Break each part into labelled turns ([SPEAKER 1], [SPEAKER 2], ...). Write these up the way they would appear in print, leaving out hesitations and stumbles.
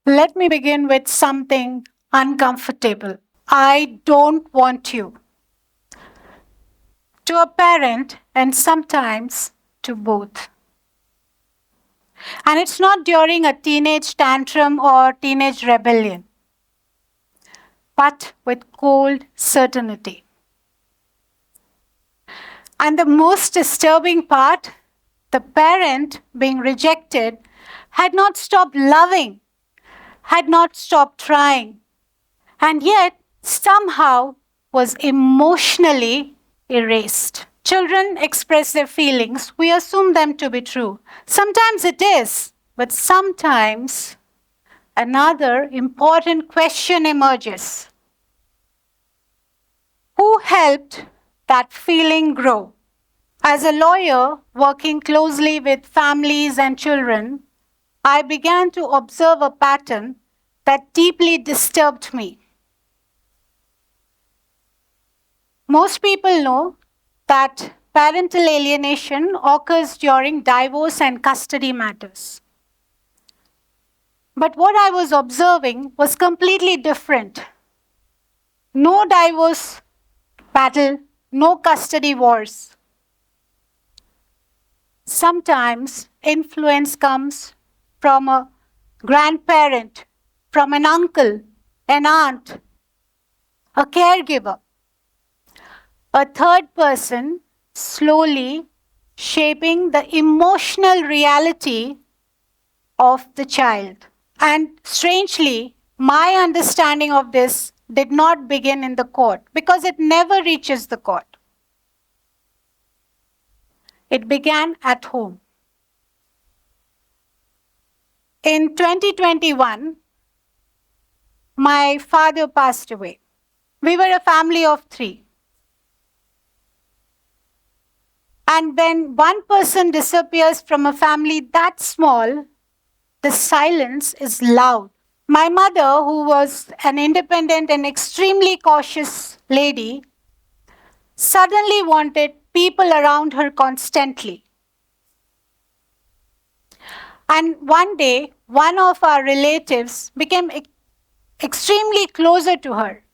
[SPEAKER 1] Let me begin with something uncomfortable. I don't want you. To a parent, and sometimes to both. And it's not during a teenage tantrum or teenage rebellion, but with cold certainty. And the most disturbing part, the parent being rejected had not stopped loving, had not stopped trying, and yet somehow was emotionally erased. Children express their feelings, we assume them to be true. Sometimes it is, but sometimes another important question emerges. Who helped that feeling grow? As a lawyer working closely with families and children, I began to observe a pattern that deeply disturbed me. Most people know that parental alienation occurs during divorce and custody matters. But what I was observing was completely different. No divorce battle, no custody wars. Sometimes influence comes from a grandparent, from an uncle, an aunt, a caregiver, a third person slowly shaping the emotional reality of the child. And strangely, my understanding of this did not begin in the court because it never reaches the court. It began at home. In 2021, my father passed away. We were a family of three. And when one person disappears from a family that small, the silence is loud. My mother, who was an independent and extremely cautious lady, suddenly wanted people around her constantly. And one day, one of our relatives became extremely closer to her.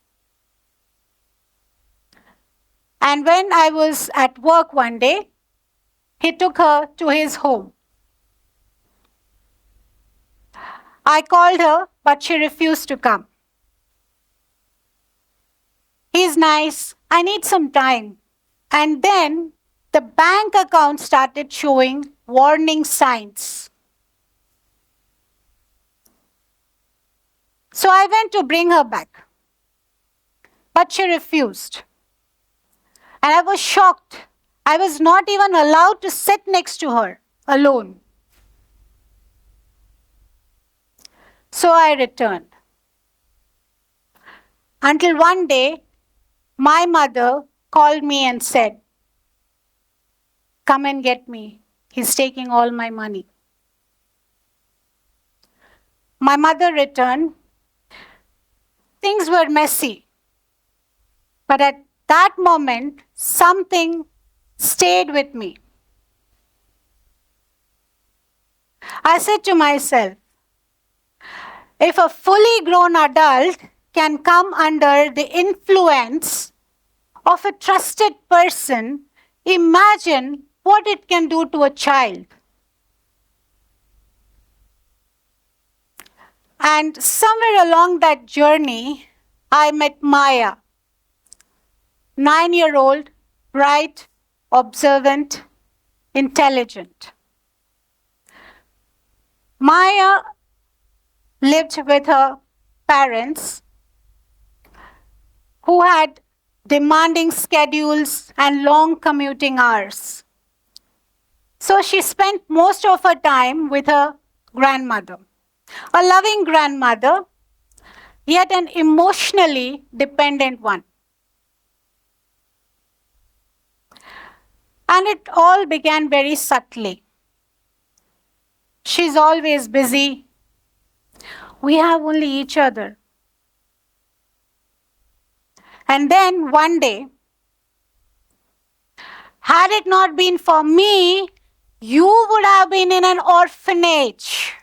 [SPEAKER 1] And when I was at work one day, he took her to his home. I called her, but she refused to come. He's nice. I need some time. And then the bank account started showing warning signs. So I went to bring her back. But she refused. And I was shocked. I was not even allowed to sit next to her alone. So I returned. Until one day, my mother called me and said, "Come and get me. He's taking all my money." My mother returned. Things were messy. But at that moment, something stayed with me. I said to myself, if a fully grown adult can come under the influence of a trusted person, imagine what it can do to a child. And somewhere along that journey, I met Maya, 9-year-old, bright, observant, intelligent. Maya lived with her parents who had demanding schedules and long commuting hours. So she spent most of her time with her grandmother, a loving grandmother, yet an emotionally dependent one. And it all began very subtly. She's always busy. We have only each other. And then one day, had it not been for me, you would have been in an orphanage.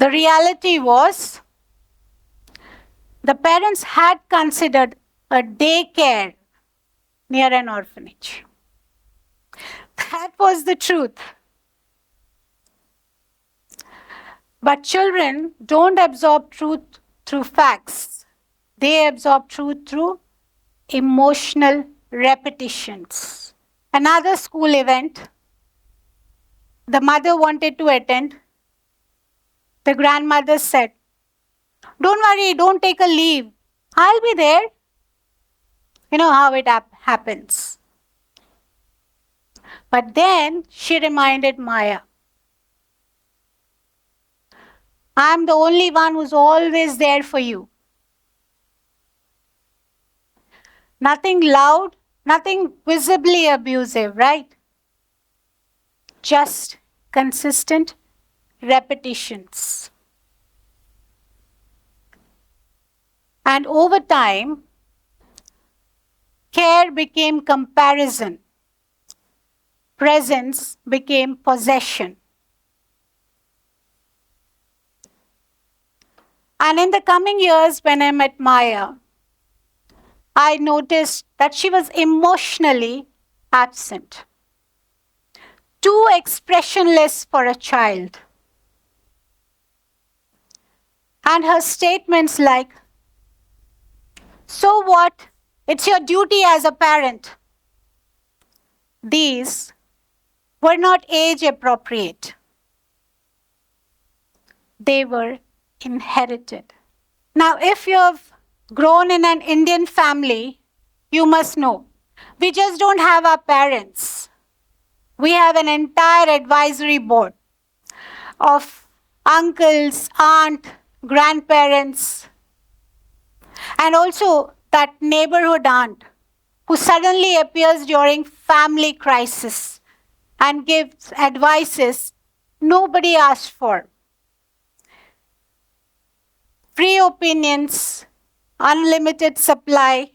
[SPEAKER 1] The reality was the parents had considered a daycare near an orphanage. That was the truth. But children don't absorb truth through facts. They absorb truth through emotional repetitions. Another school event, the mother wanted to attend. The grandmother said, "Don't worry, don't take a leave. I'll be there." You know how it happens. But then she reminded Maya, "I'm the only one who's always there for you." Nothing loud, nothing visibly abusive, right? Just consistent repetitions. And over time, care became comparison. Presence became possession. And in the coming years, when I met Maya, I noticed that she was emotionally absent. Too expressionless for a child. And her statements like, "So what? It's your duty as a parent." These were not age appropriate. They were inherited. Now, if you've grown in an Indian family, you must know, we just don't have our parents. We have an entire advisory board of uncles, aunt, grandparents, and also that neighborhood aunt who suddenly appears during family crisis and gives advices nobody asked for. Free opinions, unlimited supply,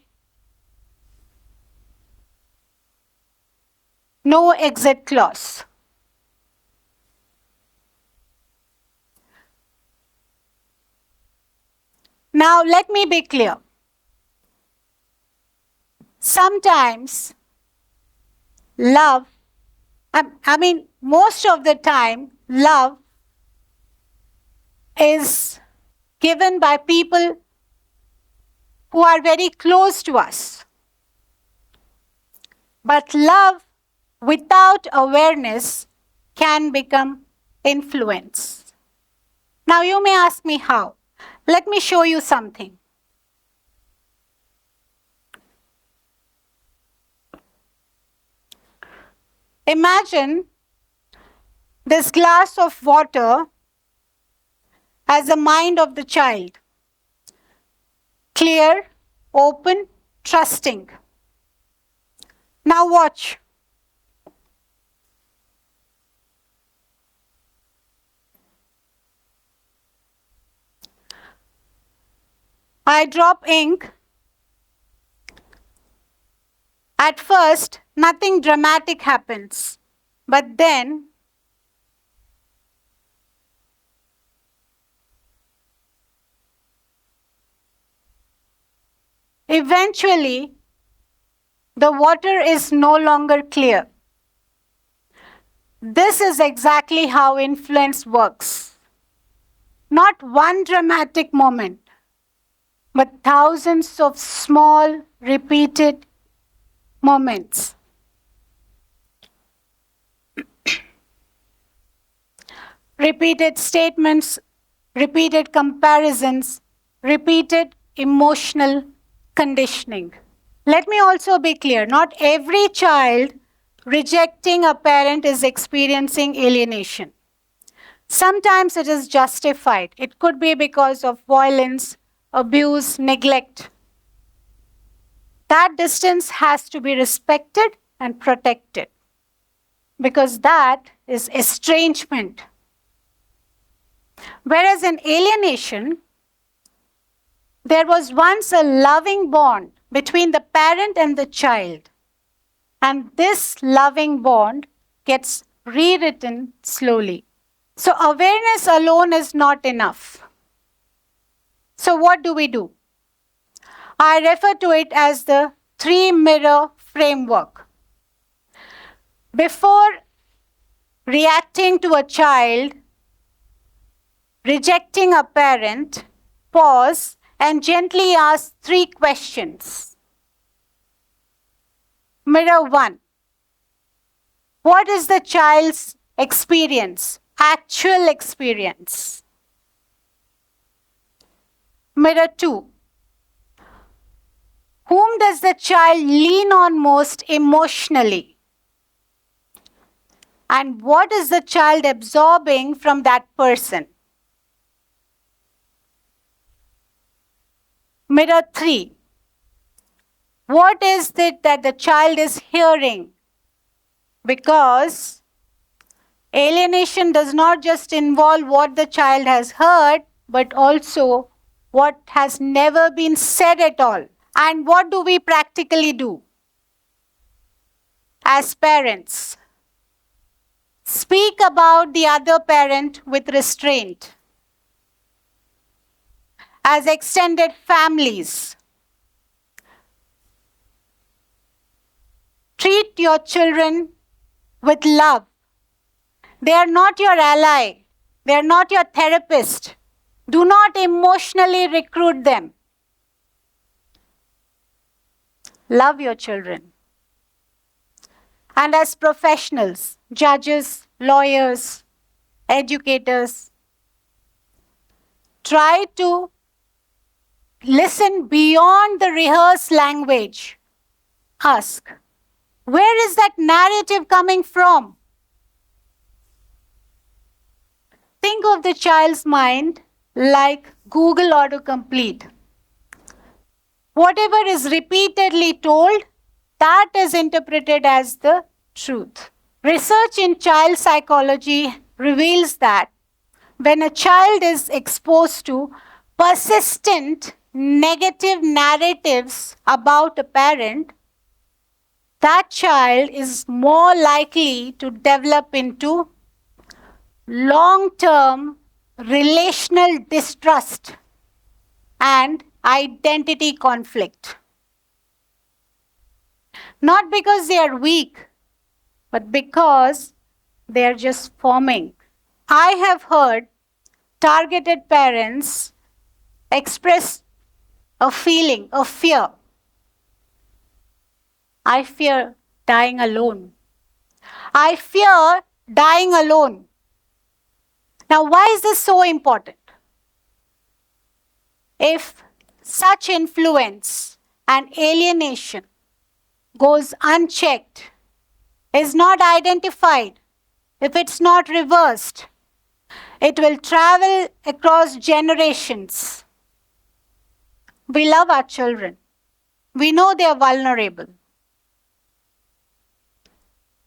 [SPEAKER 1] no exit clause. Now, let me be clear. Sometimes love, most of the time, love is given by people who are very close to us. But love without awareness can become influence. Now you may ask me how. Let me show you something. Imagine this glass of water as the mind of the child. Clear, open, trusting. Now watch. I drop ink. At first, nothing dramatic happens. But then, eventually, the water is no longer clear. This is exactly how influence works. Not one dramatic moment, but thousands of small, repeated moments. Repeated statements, repeated comparisons, repeated emotional conditioning. Let me also be clear, not every child rejecting a parent is experiencing alienation. Sometimes it is justified. It could be because of violence, abuse, neglect. That distance has to be respected and protected because that is estrangement. Whereas in alienation, there was once a loving bond between the parent and the child. And this loving bond gets rewritten slowly. So awareness alone is not enough. So what do? I refer to it as the 3-mirror framework. Before reacting to a child, rejecting a parent, pause and gently ask 3 questions. Mirror 1. What is the child's experience? Actual experience. Mirror 2. Whom does the child lean on most emotionally? And what is the child absorbing from that person? Mirror 3. What is it that the child is hearing? Because alienation does not just involve what the child has heard, but also what has never been said at all. And what do we practically do as parents? Speak about the other parent with restraint. As extended families, treat your children with love. They are not your ally. They are not your therapist. Do not emotionally recruit them. Love your children. And as professionals, judges, lawyers, educators, try to listen beyond the rehearsed language. Ask, where is that narrative coming from? Think of the child's mind like Google autocomplete. Whatever is repeatedly told, that is interpreted as the truth. Research in child psychology reveals that when a child is exposed to persistent negative narratives about a parent, that child is more likely to develop into long-term relational distrust and identity conflict. Not because they are weak, but because they are just forming. I have heard targeted parents express a feeling of fear. I fear dying alone. I fear dying alone. Now, why is this so important? If such influence and alienation goes unchecked, is not identified, if it's not reversed, it will travel across generations. We love our children. We know they are vulnerable.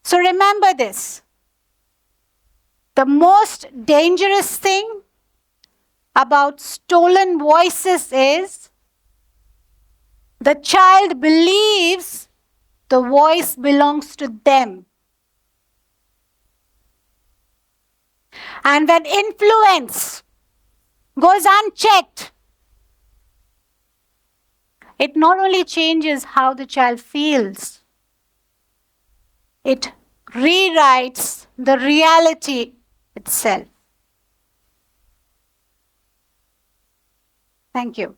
[SPEAKER 1] So remember this. The most dangerous thing about stolen voices is the child believes the voice belongs to them. And when influence goes unchecked, it not only changes how the child feels, it rewrites the reality itself. Thank you.